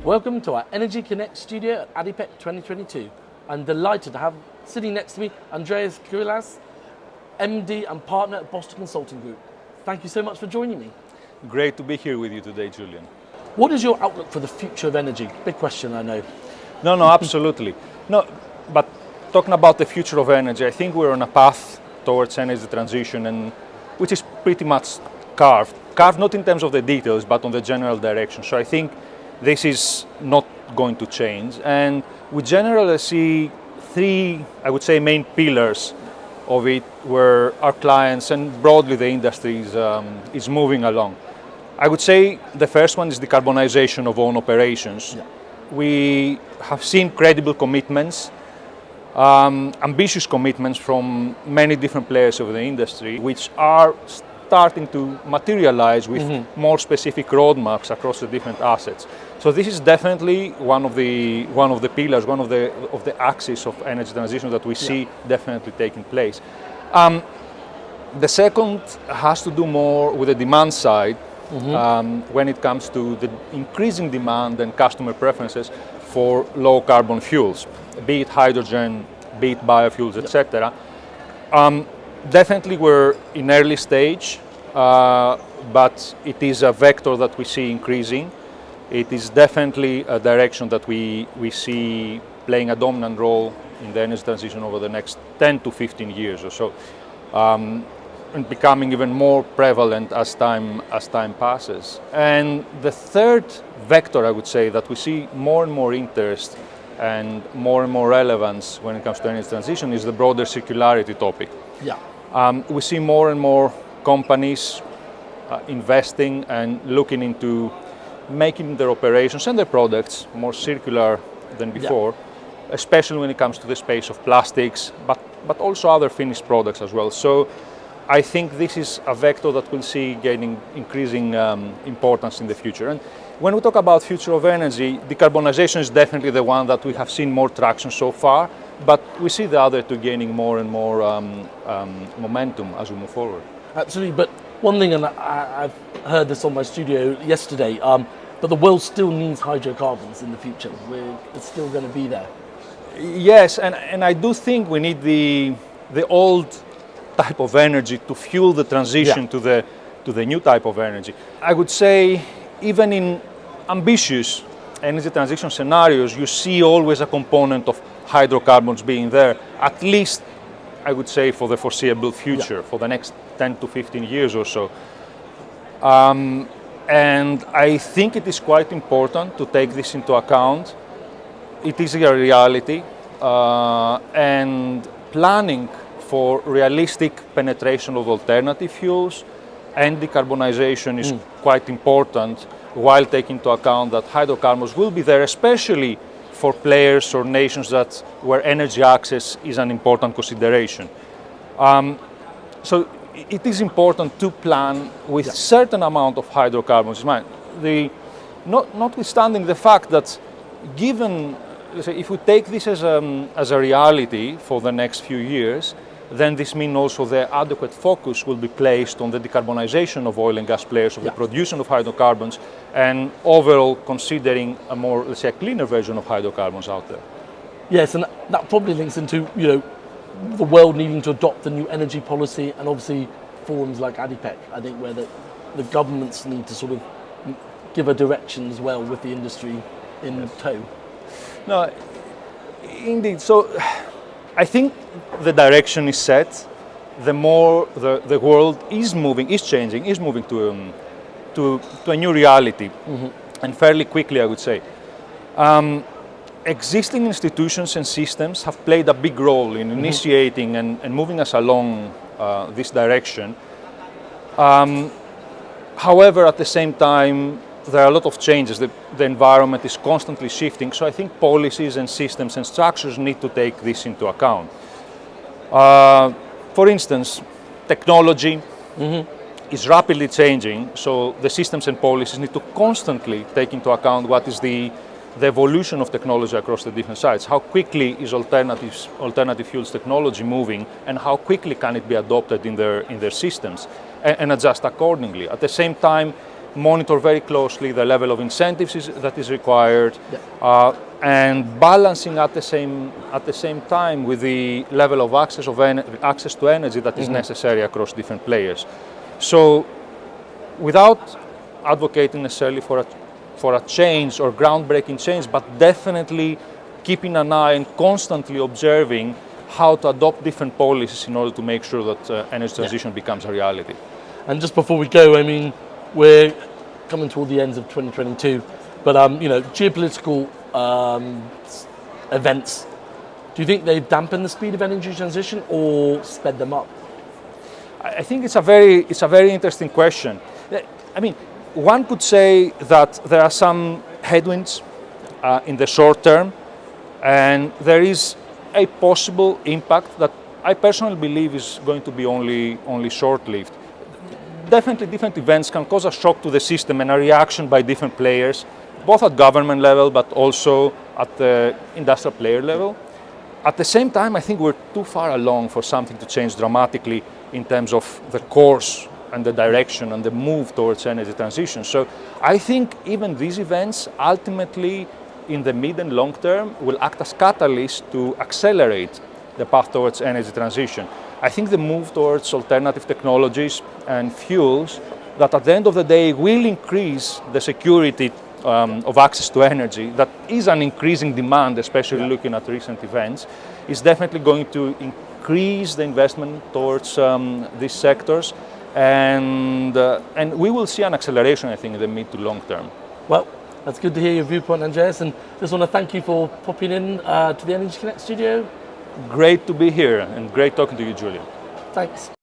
Welcome to our Energy Connect studio at ADIPEC 2022. I'm delighted to have sitting next to me Andreas Kyrilis, MD and partner at Boston Consulting Group. Thank you so much for joining me. Great to be here with you today, Julian. What is your outlook for the future of energy? Big question, I know. No, absolutely. But talking about the future of energy, I think we're on a path towards energy transition, and which is pretty much carved not in terms of the details, but on the general direction. So I think this is not going to change, and we generally see three, I would say, main pillars of it where our clients and broadly the industry is moving along. I would say the first one is decarbonization of own operations. Yeah. We have seen credible commitments, ambitious commitments from many different players of the industry, which are starting to materialize with more specific roadmaps across the different assets. So this is definitely one of the pillars, one of the axes of energy transition that we see definitely taking place. The second has to do more with the demand side when it comes to the increasing demand and customer preferences for low carbon fuels, be it hydrogen, be it biofuels, etc. Definitely we're in early stage, but it is a vector that we see increasing. It is definitely a direction that we see playing a dominant role in the energy transition over the next 10 to 15 years or so, and becoming even more prevalent as time passes. And the third vector, I would say, that we see more and more interest and more relevance when it comes to energy transition is the broader circularity topic. Yeah. We see more and more companies investing and looking into making their operations and their products more circular than before, especially when it comes to the space of plastics, but also other finished products as well. So I think this is a vector that we'll see gaining increasing importance in the future. And when we talk about future of energy, decarbonization is definitely the one that we have seen more traction so far, but we see the other two gaining more and more momentum as we move forward. Absolutely, but one thing, and I've heard this on my studio yesterday, but the world still needs hydrocarbons in the future. It's still going to be there. Yes, and I do think we need the old type of energy to fuel the transition to the new type of energy. I would say even in ambitious energy transition scenarios, you see always a component of hydrocarbons being there, at least I would say for the foreseeable future, for the next 10 to 15 years or so. And I think it is quite important to take this into account. It is a reality, and planning for realistic penetration of alternative fuels and decarbonization is quite important, while taking into account that hydrocarbons will be there, especially for players or nations where energy access is an important consideration. So it is important to plan with certain amount of hydrocarbons in mind. Notwithstanding the fact that given, let's say, if we take this as a reality for the next few years, then this means also the adequate focus will be placed on the decarbonization of oil and gas players, of the production of hydrocarbons, and overall considering a more, let's say, a cleaner version of hydrocarbons out there. Yes, and that probably links into, the world needing to adopt the new energy policy, and obviously forums like ADIPEC, I think, where the governments need to sort of give a direction as well with the industry in tow. No, indeed. So I think the direction is set. The more the world is changing, is moving to a new reality, and fairly quickly, I would say. Existing institutions and systems have played a big role in initiating and moving us along this direction. However, at the same time, there are a lot of changes. The environment is constantly shifting, so I think policies and systems and structures need to take this into account. For instance, technology is rapidly changing, so the systems and policies need to constantly take into account what is the the evolution of technology across the different sites. How quickly is alternative fuels technology moving, and how quickly can it be adopted in their systems, and adjust accordingly. At the same time, monitor very closely the level of incentives that is required, and balancing at the same time with the level of access to energy that is necessary across different players. So, without advocating necessarily for a change or groundbreaking change, but definitely keeping an eye and constantly observing how to adopt different policies in order to make sure that energy transition becomes a reality. And just before we go, I mean, we're coming toward the ends of 2022, but geopolitical events, do you think they've dampened the speed of energy transition or sped them up? I think it's a very interesting question. I mean, one could say that there are some headwinds in the short term, and there is a possible impact that I personally believe is going to be only short-lived. Definitely different events can cause a shock to the system and a reaction by different players, both at government level but also at the industrial player level. At the same time, I think we're too far along for something to change dramatically in terms of the course and the direction and the move towards energy transition. So I think even these events ultimately in the mid and long term will act as catalysts to accelerate the path towards energy transition. I think the move towards alternative technologies and fuels that at the end of the day will increase the security of access to energy, that is an increasing demand, especially looking at recent events, is definitely going to increase the investment towards these sectors, and we will see an acceleration, I think, in the mid to long term. Well, that's good to hear your viewpoint, Andreas, and just want to thank you for popping in to the Energy Connect studio. Great to be here, and great talking to you, Julian. Thanks.